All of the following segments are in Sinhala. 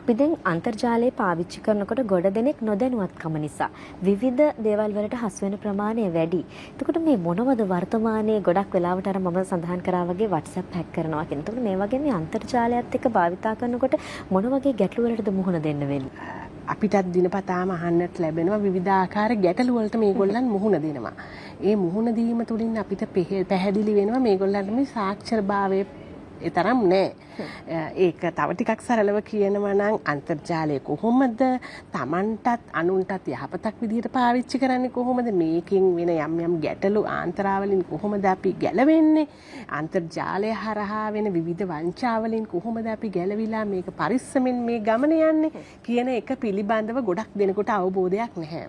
අපි දැන් අන්තර්ජාලය පාවිච්චි කරනකොට ගොඩ දෙනෙක් නොදැනුවත්කම නිසා විවිධ දේවල් වලට හසු වෙන ප්‍රමාණය වැඩි. එතකොට මේ මොනවද වර්තමානයේ ගොඩක් වෙලාවට අර මම සඳහන් කරා වගේ WhatsApp හැක් කරනවා කියන. එතකොට මේ වගේ මේ අන්තර්ජාලයත් එක්ක භාවිතා කරනකොට මොන වගේ ගැටලු වලටද මුහුණ දෙන්න වෙන්නේ? අපිටත් දිනපතාම අහන්නට ලැබෙනවා විවිධාකාර ගැටලු වලට මේගොල්ලන් මුහුණ දෙනවා. ඒ මුහුණ දීම තුළින් අපිට පැහැදිලි වෙනවා මේගොල්ලන්ට මේ සාක්ෂරභාවය ඒ තරම් නෑ. ඒක තව ටිකක් සරලව කියනවා නම් අන්තර්ජාලය කොහොමද Tamanටත් අනුන්ටත් යහපතක් විදිහට පාවිච්චි කරන්නේ, කොහොමද මේකෙන් වෙන යම් යම් ගැටලු ආන්තරාවලින් කොහොමද අපි ගැලවෙන්නේ, අන්තර්ජාලය හරහා වෙන විවිධ වංචාවලින් කොහොමද අපි ගැලවිලා මේක පරිස්සමෙන් මේ ගමන යන්නේ කියන එක පිළිබඳව ගොඩක් දෙනෙකුට අවබෝධයක් නැහැ.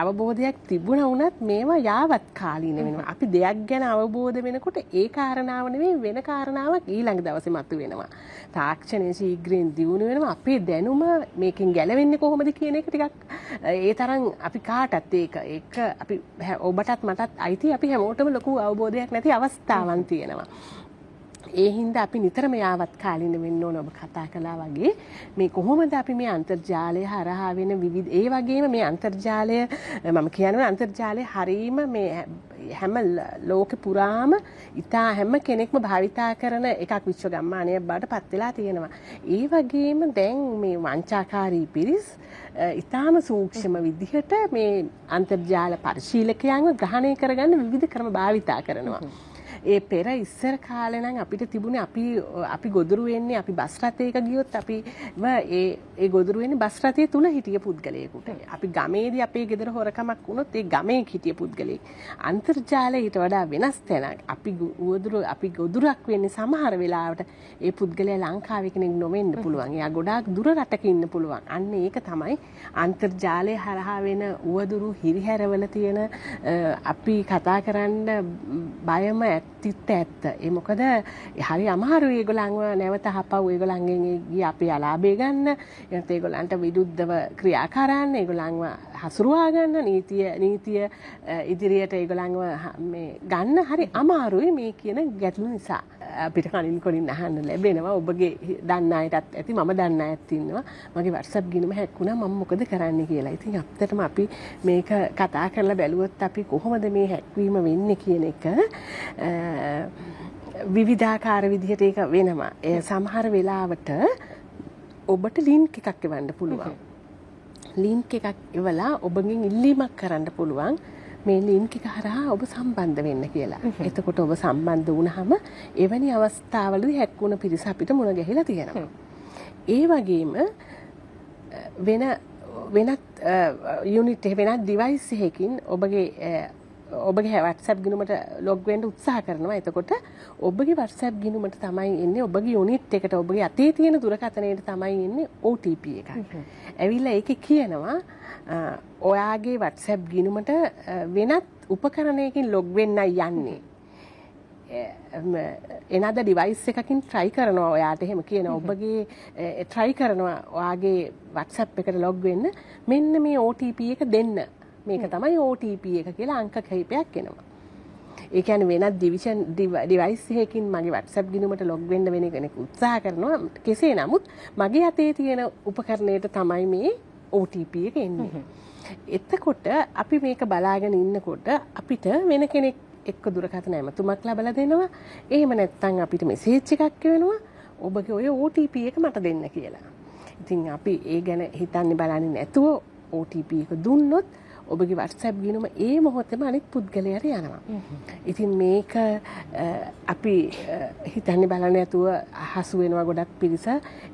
අවබෝධයක් තිබුණා වුණත් මේවා යාවත් කාලීන වෙනවා. අපි දෙයක් ගැන අවබෝධ වෙනකොට ඒ කාරණාව නෙවෙයි වෙන කාරණාවක් ඊළඟ දවසේ මතුවෙනවා. තාක්ෂණයේ ශීඝ්‍රයෙන් දියුණු වෙනවා. අපේ දැනුම මේකෙන් ගැලවෙන්නේ කොහොමද කියන එක ටිකක් ඒ තරම් අපි කාටත් ඒක අපි ඔබටත් මටත් අයිති, අපි හැමෝටම ලොකු අවබෝධයක් නැති අවස්ථාවන් තියෙනවා. ඒ හින්දා අපි නිතරම යාවත් කාලින වෙන්න ඕන. ඔබ කතා කළා වගේ මේ කොහොමද අපි මේ අන්තර්ජාලය හරහා වෙන විවිධ ඒ වගේම මේ අන්තර්ජාලය මම කියනවා අන්තර්ජාලය හරීම මේ හැම ලෝකෙ පුරාම ඉතා හැම කෙනෙක්ම භාවිතා කරන එකක් විශ්වගම්මානයක් බවට පත් වෙලා තියෙනවා. ඒ වගේම දැන් මේ වංචාකාරී පිරිස් ඉතාම සූක්ෂම විදිහට මේ අන්තර්ජාල පරිශීලකයන්ව ග්‍රහණය කරගන්න විවිධ ක්‍රම භාවිතා කරනවා. ඒ පෙර ඉස්සර කාලේ නම් අපිට තිබුණේ අපි ගොදුරු වෙන්නේ අපි බස් රථයක ගියොත් අපි ඒ ගොදුරු වෙන්නේ බස් රථයේ තුල හිටිය පුද්ගලයෙකුට. අපි ගමේදී අපේ ගෙදර හොරකමක් වුණොත් ඒ ගමේ හිටිය පුද්ගලයෙක්. අන්තර්ජාලය ඊට වඩා වෙනස් තැනක්. අපි ගොදුරක් වෙන්නේ සමහර වෙලාවට ඒ පුද්ගලයා ලංකාවේ කෙනෙක් නොවෙන්න පුළුවන්. එයා ගොඩාක් දුර රටක ඉන්න පුළුවන්. අන්න ඒක තමයි අන්තර්ජාලය හරහා වෙන උවදුරු හිරිහැරවල තියෙන අපි කතා කරන්න බයම ඇත්ත. ඒ මොකද හරි අමාරුයි ඒගොල්ලන්ව නැවත හපව ඒගොල්ලන්ගෙන් ගිය අපේ අලාභය ගන්න. එනත ඒගොල්ලන්ට විරුද්ධව ක්‍රියා කරන්න, ඒගොල්ලන්ව හසුරුවා ගන්න, නීතිය ඉදිරියට ඒගොල්ලන්ව මේ ගන්න හරි අමාරුයි මේ කියන ගැටලු නිසා. අපිට කලින් කොලින් අහන්න ලැබෙනවා ඔබගේ දන්න අයටත් ඇති, මම දන්න අයත් ඉන්නවා. මගේ WhatsApp ගිණුම හැක් වුණා මම මොකද කරන්න කියලා. ඉතින් අපිටම අපි මේක කතා කරලා බැලුවොත් අපි කොහොමද මේ හැක්වීම වෙන්නේ කියන එක විවිධාකාර විදිහට ඒක වෙනවා. ඒ සමහර වෙලාවට ඔබට ලින්ක් එකක් එවන්න පුළුවන්. ලින්ක් එකක් එවලා ඔබගෙන් ඉල්ලීමක් කරන්න පුළුවන් මේ ලින්ක් එක හරහා ඔබ සම්බන්ධ වෙන්න කියලා. එතකොට ඔබ සම්බන්ධ වුණාම එවැනි අවස්ථාවලදී හැක් වුණ පිරිස අපිට මුණ ගැහිලා තියෙනවා. ඒ වගේම වෙනත් යුනිට් වෙනත් ඩිවයිස් එකකින් ඔබගේ WhatsApp ගිණුමට ලොග් වෙන්න උත්සාහ කරනවා. එතකොට ඔබගේ WhatsApp ගිණුමට තමයි එන්නේ, ඔබගේ යුනිට් එකට ඔබගේ අතේ තියෙන දුරකථනයට තමයි එන්නේ OTP එකක්. ඇවිල්ලා ඒකේ කියනවා ඔයාගේ WhatsApp ගිණුමට වෙනත් උපකරණයකින් ලොග් වෙන්නයි යන්නේ. එනද ඩිවයිස් එකකින් try කරනවා ඔයාට එහෙම කියනවා. ඔබගේ try කරනවා ඔයාගේ WhatsApp එකට ලොග් වෙන්න. මෙන්න මේ OTP එක දෙන්න. මේක තමයි OTP එක කියලා අංක කිහිපයක් එනවා. ඒ කියන්නේ වෙනත් ඩිවයිස් එකකින් මගේ WhatsApp ගිණුමට ලොග් වෙන්න වෙන කෙනෙක් උත්සාහ කරනවා. කෙසේ නමුත් මගේ අතේ තියෙන උපකරණයට තමයි මේ OTP එක එන්නේ. එතකොට අපි මේක බලාගෙන ඉන්නකොට අපිට වෙන කෙනෙක් එක්ක දුරකථන ඇමතුමක් ලැබලා දෙනවා. එහෙම නැත්නම් අපිට මෙසේජ් එකක් එනවා ඔබගේ ඔය OTP එක මට දෙන්න කියලා. ඉතින් අපි ඒ ගැන හිතන්නේ බලන්නේ නැතුව OTP එක දුන්නොත් ඔබගේ WhatsApp ගිණුම ඒ මොහොතේම අනිත් පුද්ගලයාට යනවා. ඉතින් මේක අපි හිතන්නේ බලන්නේ නැතුව හසු වෙනවා ගොඩක් පිරිස.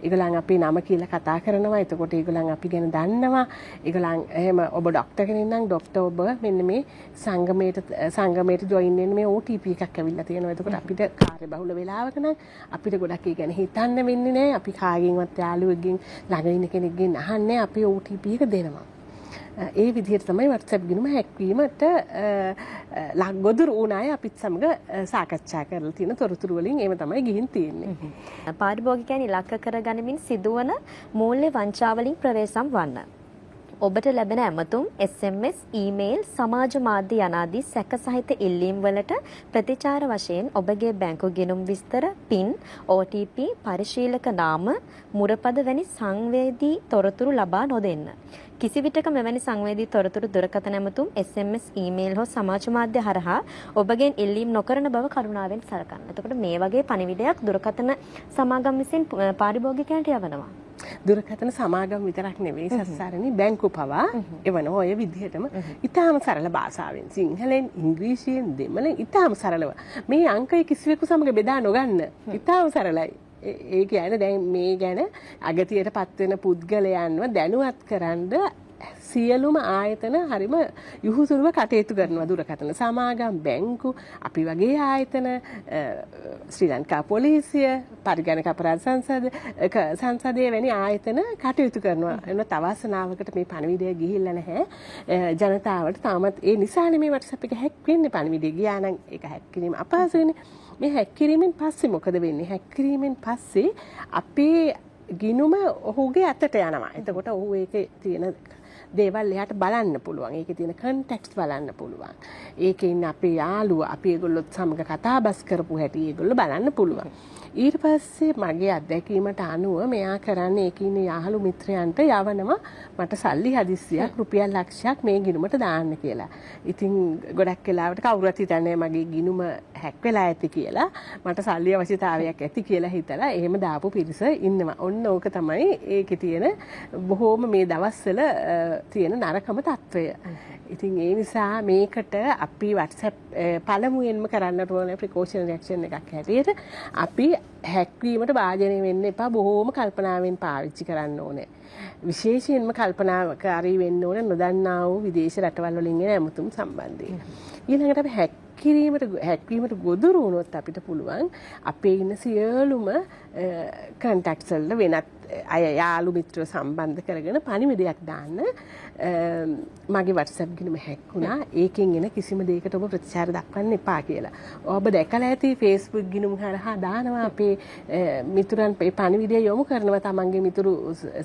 ඒගොල්ලන් අපේ නම කියලා කතා කරනවා. එතකොට ඒගොල්ලන් අපි ගැන දන්නවා. ඒගොල්ලන් එහෙම ඔබ ડોක්ටර් කෙනෙක් නම් ડોක්ටර් ඔබ මෙන්න මේ සංගමයට ජොයින් වෙන්න මේ OTP එකක් ඇවිල්ලා තියෙනවා. එතකොට අපිට කාර්යබහුල වෙලාවක නම් අපිට ගොඩක් ඒ ගැන හිතන්න වෙන්නේ නැහැ. අපි කාගෙන්වත් යාළුවෙක්ගෙන් ළඟ ඉන්න කෙනෙක්ගෙන් අහන්නේ අපි OTP එක දෙනවා. ඒ විදිහට තමයි WhatsApp ගිණුම හැක්වීමට ගොදුරු වුණ අය අපිත් සමග සාකච්ඡා කරලා තියෙන තොරතුරු වලින් ඒව තමයි ගිහින් තියෙන්නේ. පාරිභෝගිකයන් ඉලක්ක කරගනිමින් සිදුවන මූල්‍ය වංචාවලින් ප්‍රවේශම් වන්න. ඔබට ලැබෙන ඇමතුම් SMS ඊමේල් සමාජ මාධ්‍ය යනාදී සැක සහිත ඉල්ලීම් වලට ප්‍රතිචාර වශයෙන් ඔබගේ බැංකු ගිණුම් විස්තර PIN OTP පරිශීලක නාම මුරපද වැනි සංවේදී තොරතුරු ලබා නොදෙන්න. කිසිවිටක මෙවැනි සංවේදී තොරතුරු දුරකථන ඇමතුම් SMS ඊමේල් හෝ සමාජ මාධ්‍ය හරහා ඔබගෙන් ඉල්ලීම් නොකරන බව කරුණාවෙන් සලකන්න. එතකොට මේ වගේ පණිවිඩයක් දුරකථන සමාගම් විසින් පාරිභෝගිකයන්ට යවනවා. දුරකථන සමාගම් විතරක් නෙවෙයි සස්සාරණී බැංකු පවා එවන ඔය විදිහටම ඉතාම සරල භාෂාවෙන් සිංහලෙන් ඉංග්‍රීසියෙන් දෙමළෙන් ඉතාම සරලව මේ අංකය කිසිවෙකු සමග බෙදා නොගන්න ඉතාම සරලයි. ඒ කියන්නේ දැන් මේ ගැන අගතියට පත්වෙන පුද්ගලයන්ව දැනුවත් කරන්න සියලුම ආයතන හරිම යහුසුරුව කටයුතු කරනවා. දුරකථන සමාගම් බැංකු අපි වගේ ආයතන ශ්‍රී ලංකා පොලිසිය පරිගණක අපරාධ සංසදයේ වැනි ආයතන කටයුතු කරනවා. එන්න තවසනාවකට මේ පණිවිඩය ගිහිල්ලා නැහැ. ජනතාවට තාමත් ඒ නිසානේ මේ WhatsApp එක හැක් වෙන්නේ. පණිවිඩය ගියා නම් ඒක හැක් කිරීම අපහසුනේ. මේ හැක් කිරීමෙන් පස්සේ මොකද වෙන්නේ? හැක් කිරීමෙන් පස්සේ අපේ ගිණුම ඔහුගේ අතට යනවා. එතකොට ඔහු ඒකේ තියෙන දේවල් එයාට බලන්න පුළුවන්. ඒකේ තියෙන කන්ටෙක්ස්ට් බලන්න පුළුවන්. ඒකේ ඉන්න අපේ යාළුවා අපි ඒගොල්ලොත් සමග කතා බස් කරපු හැටි ඒගොල්ලෝ බලන්න පුළුවන්. ඊට පස්සේ මගේ අත්දැකීමට අනුව මෙයා කරන්නේ ඒකේ ඉන්න යාළු මිත්‍රයන්ට යවනවා මට සල්ලි හදිස්සියක් රුපියල් ලක්ෂයක් මේ ගිණුමට දාන්න කියලා. ඉතින් ගොඩක් වෙලාවට කවුරුත් හිතන්නේ මගේ ගිණුම හැක් වෙලා ඇති කියලා. මට සල්ලි අවශ්‍යතාවයක් ඇති කියලා හිතලා එහෙම දාපු පිරිස ඉන්නවා. ඔන්න ඕක තමයි ඒකේ තියෙන බොහෝම මේ දවස්වල තියෙන නරකම తত্ত্বය. ඉතින් ඒ නිසා මේකට අපි WhatsApp පළමුවෙන්ම කරන්නට ඕන ප්‍රිකෝෂන් රියැක්ෂන් එකක් හැටියට අපි හැක්වීමට වාජනය වෙන්න එපා. බොහෝම කල්පනාවෙන් පාවිච්චි කරන්න ඕනේ. විශේෂයෙන්ම කල්පනාකාරී වෙන්න ඕනේ නොදන්නා වූ විදේශ රටවල් වලින් එන ඇමතුම් සම්බන්ධයෙන්. ඊළඟට අපි හැක්වීමට ගොදුරු වුණොත් අපිට පුළුවන් අපේ ඉන්න සියලුම කන්ටැක්ට්ස් වල වෙනත් අය යාළු මිත්‍රව සම්බන්ධ කරගෙන පණිවිඩයක් දාන්න මගේ WhatsApp ගිණුම හැක් වුණා. ඒකෙන් එන කිසිම දෙයකට ඔබ ප්‍රතිචාර දක්වන්න එපා කියලා. ඔබ දැකලා ඇති Facebook ගිණුම් හරහා දානවා අපේ මිතුරන් මේ පණිවිඩය යොමු කරනවා තමන්ගේ මිතුරු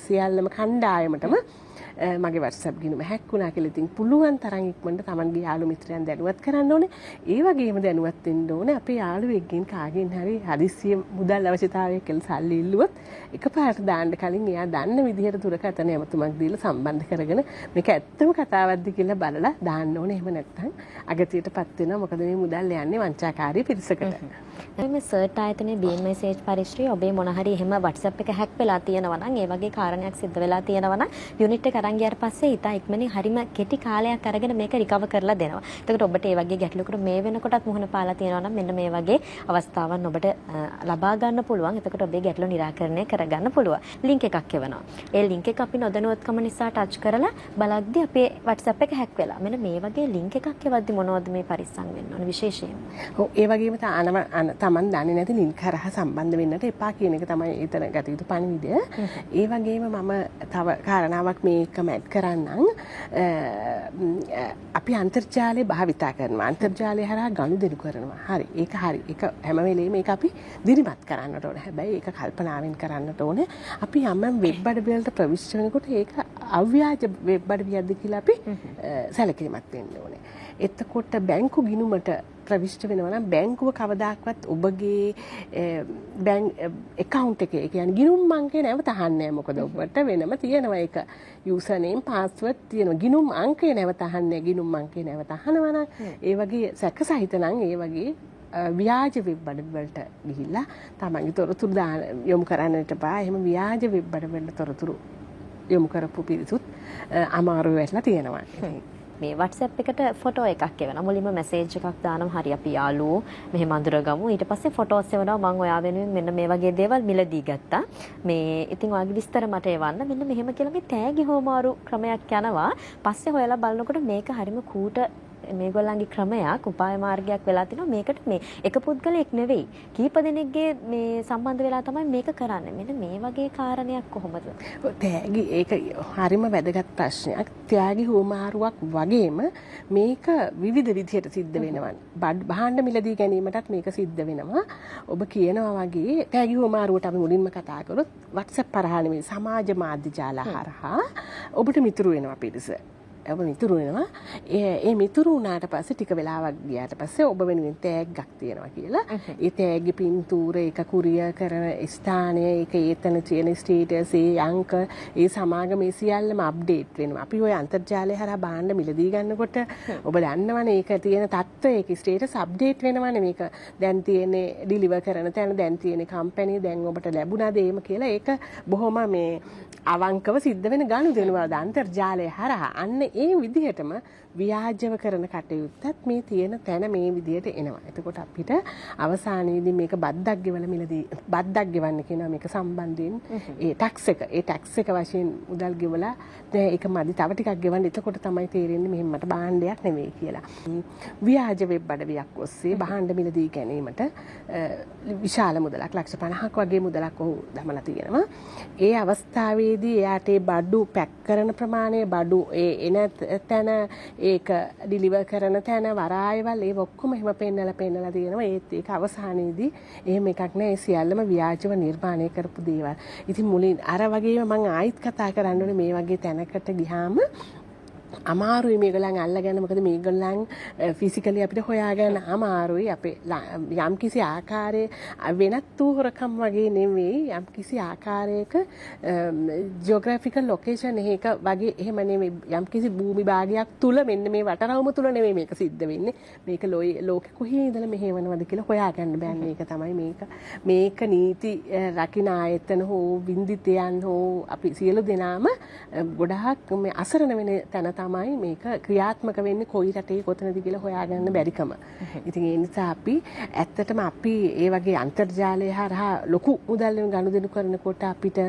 සියල්ලම කණ්ඩායමටම මගේ WhatsApp ගිණුම හැක් වුණා කියලා. ඉතින් පුළුවන් තරම් ඉක්මනට තමන්ගේ යාළු මිත්‍රයන් දැනුවත් කරන්න ඕනේ. ඒ වගේම දැනුවත් වෙන්න ඕනේ අපේ යාළුවෙක්ගෙන් කාගෙන් හරි හදිස්සිය මුදල් අවශ්‍යතාවයක් කියලා සල්ලි ඉල්ලුවොත් එකපාරට දාන්න කලින් එයා දන්න විදිහට දුරකථන ඇමතුමක් දීලා සම්බන්ධ කරගෙන මේක ඇත්තම කතාවක්ද කියලා බලලා දාන්න ඕනේ. එහෙම නැත්නම් අගතියටපත් වෙනවා. මොකද මේ මුදල් යන්නේ වංචාකාරී පිරිසකට. මේ සර්ට් ආයතනයේ BN message පරිශ්‍රය ඔබේ මොන හරි එහෙම WhatsApp එක හැක් වෙලා තියෙනවා නම් ඒ වගේ කාරණයක් සිද්ධ වෙලා තියෙනවා නම් යුනිට් එක අරන් ගියාට පස්සේ ඊට ඉක්මනින් හරිම කෙටි කාලයක් අරගෙන මේක රිකවර් කරලා දෙනවා. එතකොට ඔබට මේ වගේ ගැටලුවකට මේ වෙනකොටත් මුහුණ පාලා තියෙනවා නම් මෙන්න මේ වගේ අවස්ථාවන් ඔබට ලබා ගන්න පුළුවන්. එතකොට ඔබේ ගැටලුව निराකරණය කරගන්න පුළුවන්. ලින්ක් එකක් එවනවා. ඒ ලින්ක් එක අපි නොදැනුවත්කම නිසා ටච් කරලා බලද්දී අපේ WhatsApp එක හැක් වෙලා. මෙන්න මේ වගේ ලින්ක් එකක් එවද්දී මොනවද මේ පරිස්සම් වෙන්න ඕන විශේෂයෙන්? ඔව් ඒ වගේම තමන් දන්නේ නැති ලින්ක් කරහා සම්බන්ධ වෙන්නට එපා කියන එක තමයි එතන ගත යුතු පණිවිඩය. ඒ වගේම මම තව කාරණාවක් මේකම ඇඩ් කරන්නම්. අපි අන්තර්ජාලය භාවිතා කරනවා. අන්තර්ජාලය හරහා ගනුදෙනු කරනවා. හරි. ඒක හරි. ඒක හැම වෙලේම මේක අපි දිරිමත් කරන්නට ඕනේ. හැබැයි ඒක කල්පනාවෙන් කරන්නට ඕනේ. අපි යම් වෙබ් අඩවිවලට ප්‍රවිෂ්ඨ වෙනකොට ඒක අව්‍යාජ වෙබ් අඩවියක්ද කියලා අපි සැලකිලිමත් වෙන්න ඕනේ. එතකොට බැංකු ගිණුමට ප්‍රවිෂ්ඨ වෙනවා නම් බැංකුව කවදාක්වත් ඔබගේ account එකේ ඒ කියන්නේ ගිණුම් අංකය නැවත අහන්නේ නැහැ. මොකද ඔබට වෙනම තියෙනවා ඒක user name password තියෙනවා. ගිණුම් අංකය නැවත අහන්නේ ගිණුම් අංකය නැවත අහනවා නම් ඒ වගේ සැක සහිත නම් ඒ වගේ ව්‍යාජ වෙබ් අඩවිවලට ගිහිල්ලා තමන්ගේ තොරතුරු යොමු කරන්නට බෑ. එහෙම ව්‍යාජ වෙබ් අඩවිවලට තොරතුරු යොමු කරපු පිරිසුත් අමාරු වෙලා තියෙනවා. මේ WhatsApp එකට ෆොටෝ එකක් එවනවා. මුලින්ම මැසේජ් එකක් දානවා. හරි අපි යාළුවෝ මෙහෙම අඳුරගමු. ඊට පස්සේ ෆොටෝස් එවනවා. මම ඔයා වෙනුවෙන් මෙන්න මේ වගේ දේවල් මිලදී ගත්තා. මේ ඉතින් ඔයාගේ විස්තර මට එවන්න. මෙන්න මෙහෙම කියලා මේ තෑගි හොමාරු ක්‍රමයක් යනවා. පස්සේ හොයලා බලනකොට මේක හරිම කූට මේගොල්ලන්ගේ ක්‍රමයක් උපාය මාර්ගයක් වෙලා තිනවා මේකට මේ එක පුද්ගලයෙක් නෙවෙයි කීප දෙනෙක්ගේ මේ සම්බන්ධ වෙලා තමයි මේක කරන්නේ. මෙන්න මේ වගේ කාරණයක් කොහොමද? තෑගි ඒක හරිම වැදගත් ප්‍රශ්නයක්. ත්‍යාගි හුවමාරුවක් වගේම මේක විවිධ විදිහට සිද්ධ වෙනවා. භාණ්ඩ මිලදී ගැනීමටත් මේක සිද්ධ වෙනවා. ඔබ කියනවා වගේ තෑගි හුවමාරුවට අපි මුලින්ම කතා කරොත් WhatsApp හරහා නෙමෙයි සමාජ මාධ්‍ය ජාල හරහා ඔබට මිතුරු වෙනවා පිරිස. ඔබ මිතුරු වෙනවා. ඒ මිතුරු වුණාට පස්සේ ටික වෙලාවක් ගියාට පස්සේ ඔබ වෙනුවෙන් තෑග්ගක් තියනවා කියලා. ඒ තෑග්ගේ පින්තූර, ඒක කුරියර් කරන ස්ථානය, ඒක ඒතන තියෙන ස්ටේටස්, ඒ අංක, ඒ සමාගම මේ සියල්ලම අප්ඩේට් වෙනවා. අපි ওই අන්තර්ජාලය හරහා භාණ්ඩ මිලදී ගන්නකොට ඔබ දන්නවනේ ඒක තියෙන තත්ත්වය, ඒක ස්ටේටස් අප්ඩේට් වෙනවනේ. මේක දැන් තියෙන්නේ ඩිලිවර් කරන තැන, දැන් තියෙන්නේ කම්පැනි, දැන් ඔබට ලැබුණාද එහෙම කියලා. ඒක බොහොම මේ අවංකව සිද්ධ වෙන ගනුදෙනුවද අන්තර්ජාලය හරහා. අන්න ඒ විදිහටම ව්‍යාජව කරන කටයුත්තත් මේ තියෙන තැන මේ විදිහට එනවා. එතකොට අපිට අවසානයේදී මේක බද්දක් ගෙවල මිලදී බද්දක් ගෙවන්න කියනවා මේක සම්බන්ධයෙන් ඒ ටැක්ස් එක වශයෙන් මුදල් ගෙවලා දැන් ඒක මදි තව ටිකක් ගෙවන්න. එතකොට තමයි තේරෙන්නේ මෙහෙම මට භාණ්ඩයක් නෙවෙයි කියලා. ව්‍යාජ වෙබ් අඩවියක් ඔස්සේ භාණ්ඩ මිලදී ගැනීමට විශාල මුදලක් ලක්ෂ 50ක් වගේ මුදලක් ඔහු දමලා තියෙනවා. ඒ අවස්ථාවේදී එයාට ඒ බඩු පැක් කරන ප්‍රමාණය බඩු එන තැන ඒක ඩිලිවර් කරන තැන වරායවල් ඒ ඔක්කොම එහෙම පෙන්නලා තියෙනවා. ඒත් ඒක අවසානයේදී එහෙම එකක් නෑ. ඒ සියල්ලම ව්‍යාජව නිර්මාණය කරපු දේවල්. ඉතින් මුලින් අර වගේම මම ආයිත් කතා කරන්න ඕනේ මේ වගේ තැනකට ගියාම අමාරුයි මේගොල්ලන් අල්ලගන්න. මොකද මේගොල්ලන් ෆිසිකලි අපිට හොයාගන්න අමාරුයි. අපේ යම් කිසි ආකාරයේ වෙනත් වූ හොරකම් වගේ නෙවෙයි. යම් කිසි ආකාරයක ජියෝග්‍රැෆිකල් ලොකේෂන් එකක වගේ එහෙම නෙවෙයි. යම් කිසි භූමි භාගයක් තුල මෙන්න මේ වටරවුම තුල නෙවෙයි මේක සිද්ධ වෙන්නේ. මේක ලෝකෙ කොහේ ඉඳලා මෙහෙවනවද කියලා හොයාගන්න බෑ. මේක තමයි මේක නීති රකින්න ආයතන හෝ වින්දිතයන් හෝ අපි සියලු දෙනාම ගොඩාක් මේ අසරණ වෙන තැන තමයි මේක ක්‍රියාත්මක වෙන්නේ කොයි රටේ කොතනද කියලා හොයාගන්න බැරිකම. ඉතින් ඒ නිසා අපි ඇත්තටම අපි ඒ වගේ අන්තර්ජාලය හරහා ලොකු මුදල් ගනුදෙනු කරනකොට අපිට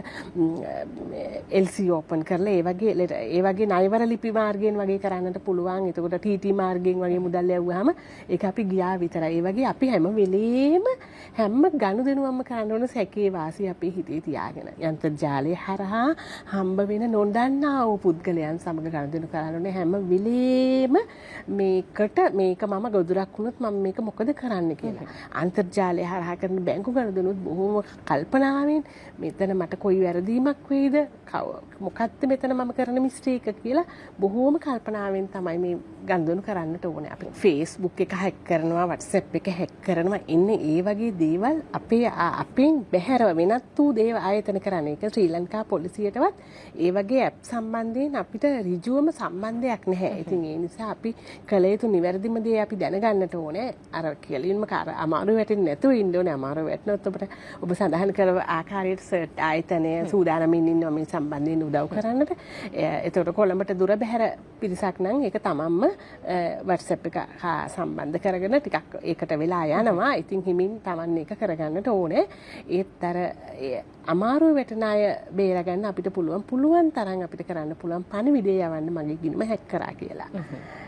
LC ඕපන් කරලා ඒ වගේ ණයවර ලිපි මාර්ගයෙන් වගේ කරන්නට පුළුවන්. එතකොට TT මාර්ගයෙන් වගේ මුදල් ලැබුවාම ඒක අපි ගියා විතරයි. ඒ වගේ අපි හැම වෙලේම හැම ගනුදෙනුවක්ම කරන්න ඕන සැකේ වාසිය අපේ හිතේ තියාගෙන. අන්තර්ජාලය හරහා හම්බ වෙන නොදන්නා වූ පුද්ගලයන් සමග ගනුදෙනු කරන්න ඕනේ හැම වෙලේම මේක මම ගොදුරක් වුණොත් මම මේක මොකද කරන්න කියලා. අන්තර්ජාලය හරහා කරන බැංකු ගනුදෙනුත් බොහොම කල්පනාවෙන් මෙතන මට කොයි වැරදීමක් වෙයිද මොකක්ද මෙතන මම කරන මිස්ටේක් කියලා බොහොම කල්පනාවෙන් තමයි මේ ගනුදෙනු කරන්නට ඕනේ. අපි Facebook එක හැක් කරනවා, WhatsApp එක හැක් කරනවා. ඉන්නේ ඒ වගේ දේවල් අපෙන් බැහැරව වෙනත් වූ දේව ආයතන කරන එක ශ්‍රී ලංකා පොලිසියටවත් ඒ වගේ ඇප් සම්බන්ධයෙන් අපිට ඍජුවම සම්බන්ධයක් නැහැ. ඉතින් ඒ නිසා අපි කළ යුතු නිවැරදිම දේ අපි දැනගන්නට ඕනේ. අර කෙලින්ම අමාරු වැටෙන්නේ නැතුව ඉන්න ඕනේ. අමාරු වැටෙනොත් ඔබ සඳහන් කළ ආකාරයට සර්ට් ආයතනය සූදානමින් ඉන්නවා මේ සම්බන්ධයෙන් උදව් කරන්නට. ඒතකොට කොළඹට දුර බැහැර පිරිසක් නම් ඒක තමන්ම WhatsApp එක හා සම්බන්ධ කරගෙන ටිකක් ඒකට වෙලා යනවා. ඉතින් හිමින් තමන් ඒක කරගන්නට ඕනේ. ඒත් අර අමාරු වැටෙන අය බේරගන්න අපිට පුළුවන් තරම් අපිට කරන්න පුළුවන් පණිවිඩය යවන්න මගේ ගිණුම හැක් කරා කියලා.